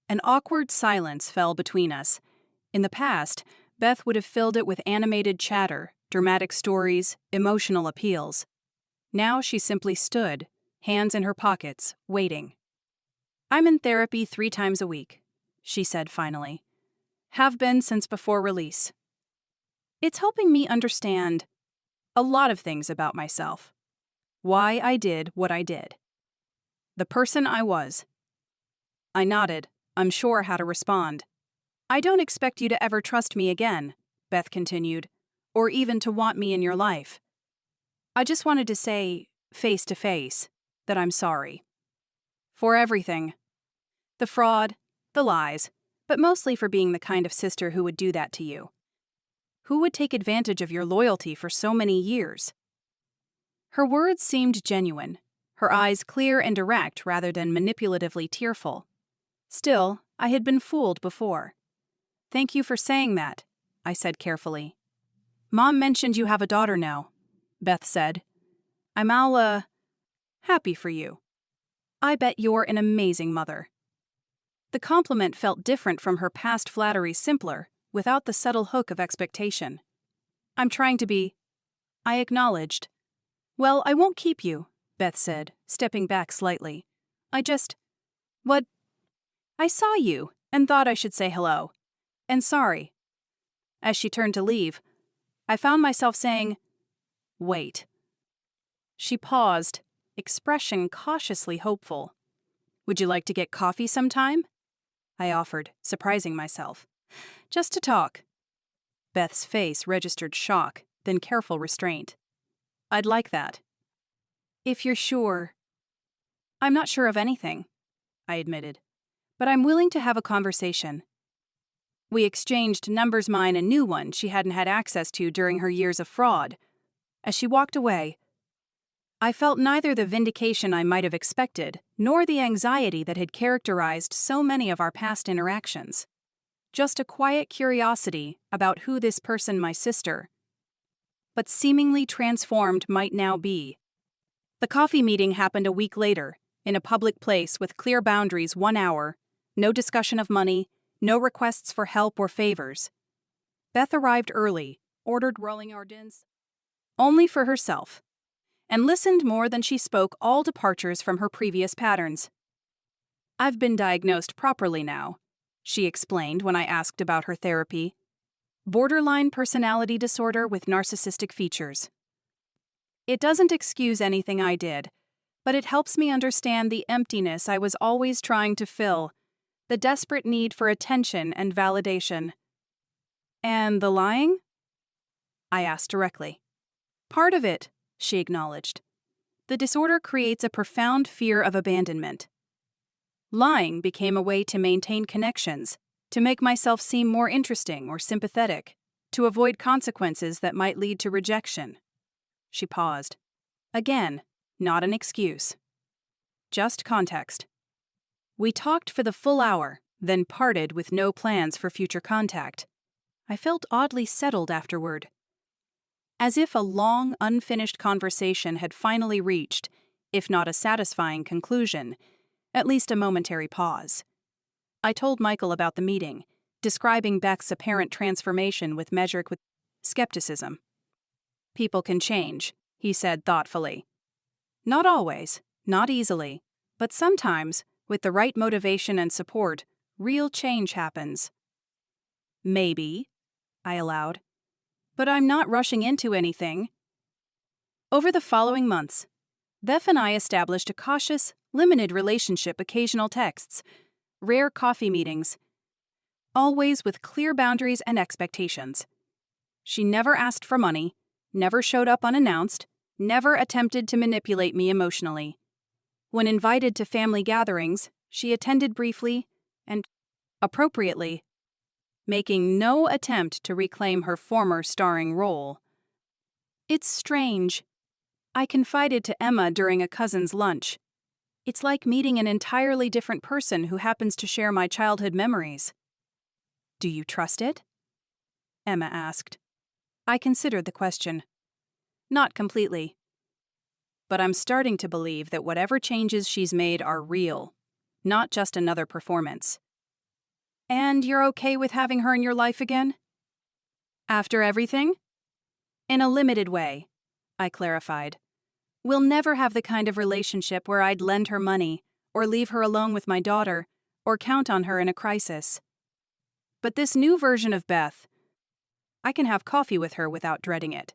An awkward silence fell between us. In the past, Beth would have filled it with animated chatter, dramatic stories, emotional appeals. Now she simply stood, hands in her pockets, waiting. "I'm in therapy 3 times a week," she said finally. "Have been since before release. It's helping me understand a lot of things about myself. Why I did what I did. The person I was." I nodded, unsure how to respond. "I don't expect you to ever trust me again," Beth continued, "or even to want me in your life. I just wanted to say, face to face, that I'm sorry. For everything. The fraud, the lies, but mostly for being the kind of sister who would do that to you. Who would take advantage of your loyalty for so many years?" Her words seemed genuine, her eyes clear and direct rather than manipulatively tearful. Still, I had been fooled before. "Thank you for saying that," I said carefully. "Mom mentioned you have a daughter now," Beth said. "I'm all, happy for you. I bet you're an amazing mother." The compliment felt different from her past flattery, simpler, without the subtle hook of expectation. "I'm trying to be," I acknowledged. "Well, I won't keep you," Beth said, stepping back slightly. What? I saw you and thought I should say hello. And sorry." As she turned to leave, I found myself saying, "Wait." She paused, expression cautiously hopeful. "Would you like to get coffee sometime?" I offered, surprising myself. "Just to talk." Beth's face registered shock, then careful restraint. "I'd like that." "If you're sure." "I'm not sure of anything," I admitted, "but I'm willing to have a conversation." We exchanged numbers, mine a new one she hadn't had access to during her years of fraud. As she walked away, I felt neither the vindication I might have expected, nor the anxiety that had characterized so many of our past interactions. Just a quiet curiosity about who this person, my sister, but seemingly transformed, might now be. The coffee meeting happened a week later, in a public place with clear boundaries, 1 hour, no discussion of money, no requests for help or favors. Beth arrived early, ordered rolling ordins, only for herself, and listened more than she spoke, all departures from her previous patterns. "I've been diagnosed properly now," she explained when I asked about her therapy. "Borderline personality disorder with narcissistic features. It doesn't excuse anything I did, but it helps me understand the emptiness I was always trying to fill, the desperate need for attention and validation." "And the lying?" I asked directly. "Part of it," she acknowledged. "The disorder creates a profound fear of abandonment. Lying became a way to maintain connections, to make myself seem more interesting or sympathetic, to avoid consequences that might lead to rejection." She paused. Again, not an excuse. Just context. We talked for the full hour, then parted with no plans for future contact. I felt oddly settled afterward. As if a long, unfinished conversation had finally reached, if not a satisfying conclusion, at least a momentary pause. I told Michael about the meeting, describing Beth's apparent transformation with measured skepticism. "People can change," he said thoughtfully. "Not always, not easily, but sometimes, with the right motivation and support, real change happens." "Maybe," I allowed. but I'm not rushing into anything. Over the following months, Beth and I established a cautious, limited relationship, occasional texts, rare coffee meetings, always with clear boundaries and expectations. She never asked for money, never showed up unannounced, never attempted to manipulate me emotionally. When invited to family gatherings, she attended briefly and appropriately, making no attempt to reclaim her former starring role. It's strange. I confided to Emma during a cousin's lunch. It's like meeting an entirely different person who happens to share my childhood memories. Do you trust it? Emma asked. I considered the question. Not completely. But I'm starting to believe that whatever changes she's made are real, not just another performance. And you're okay with having her in your life again? After everything? In a limited way, I clarified. We'll never have the kind of relationship where I'd lend her money, or leave her alone with my daughter, or count on her in a crisis. But this new version of Beth, I can have coffee with her without dreading it.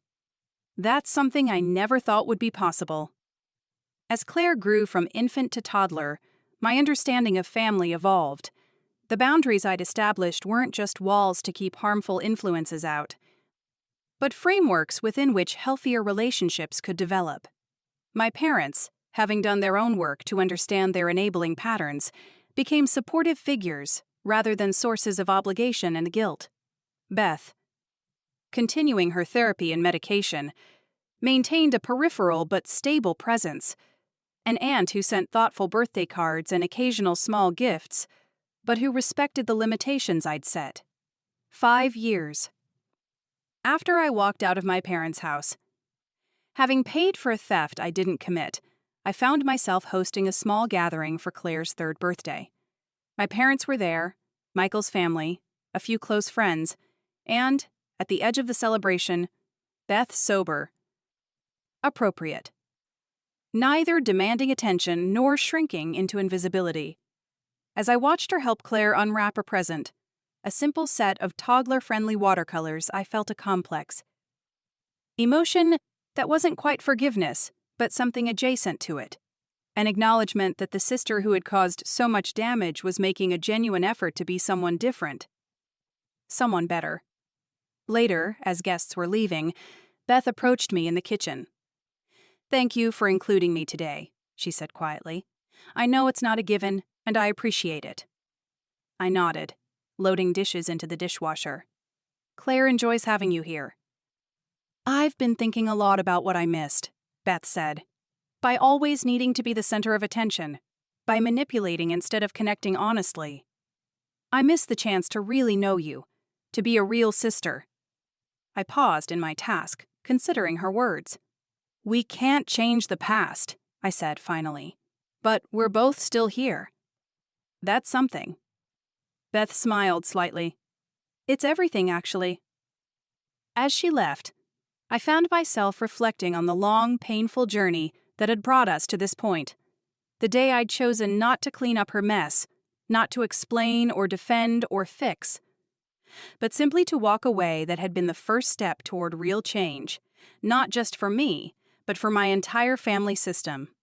That's something I never thought would be possible. As Claire grew from infant to toddler, my understanding of family evolved. The boundaries I'd established weren't just walls to keep harmful influences out, but frameworks within which healthier relationships could develop. My parents, having done their own work to understand their enabling patterns, became supportive figures rather than sources of obligation and guilt. Beth, continuing her therapy and medication, maintained a peripheral but stable presence, an aunt who sent thoughtful birthday cards and occasional small gifts, but who respected the limitations I'd set. 5 years. After I walked out of my parents' house, having paid for a theft I didn't commit, I found myself hosting a small gathering for Claire's 3rd birthday. My parents were there, Michael's family, a few close friends, and, at the edge of the celebration, Beth sober. Appropriate. Neither demanding attention nor shrinking into invisibility. As I watched her help Claire unwrap a present, a simple set of toddler-friendly watercolors, I felt a complex emotion that wasn't quite forgiveness, but something adjacent to it. An acknowledgement that the sister who had caused so much damage was making a genuine effort to be someone different. Someone better. Later, as guests were leaving, Beth approached me in the kitchen. "Thank you for including me today," she said quietly. "I know it's not a given, and I appreciate it." I nodded, loading dishes into the dishwasher. "Claire enjoys having you here." "I've been thinking a lot about what I missed," Beth said. "By always needing to be the center of attention, by manipulating instead of connecting honestly. I miss the chance to really know you, to be a real sister." I paused in my task, considering her words. "We can't change the past," I said finally. "But we're both still here. That's something." Beth smiled slightly. "It's everything, actually." As she left, I found myself reflecting on the long, painful journey that had brought us to this point. The day I'd chosen not to clean up her mess, not to explain or defend or fix, but simply to walk away, that had been the first step toward real change, not just for me, but for my entire family system.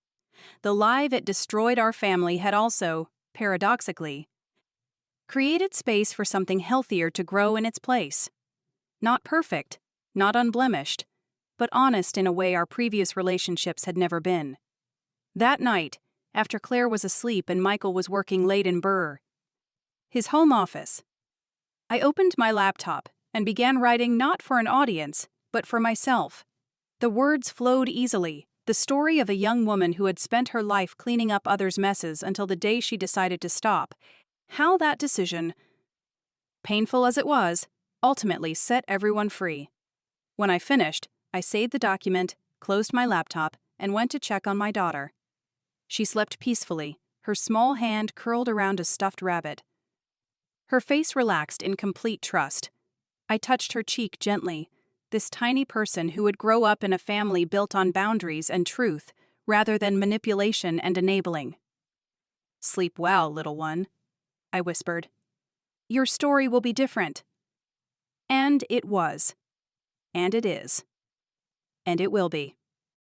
The lie that destroyed our family had also, paradoxically, created space for something healthier to grow in its place. Not perfect, not unblemished, but honest in a way our previous relationships had never been. That night, after Claire was asleep and Michael was working late in his home office, I opened my laptop and began writing not for an audience, but for myself. The words flowed easily, the story of a young woman who had spent her life cleaning up others' messes until the day she decided to stop. How that decision, painful as it was, ultimately set everyone free. When I finished, I saved the document, closed my laptop, and went to check on my daughter. She slept peacefully, her small hand curled around a stuffed rabbit. Her face relaxed in complete trust. I touched her cheek gently, this tiny person who would grow up in a family built on boundaries and truth, rather than manipulation and enabling. "Sleep well, little one," I whispered. "Your story will be different." And it was. And it is. And it will be.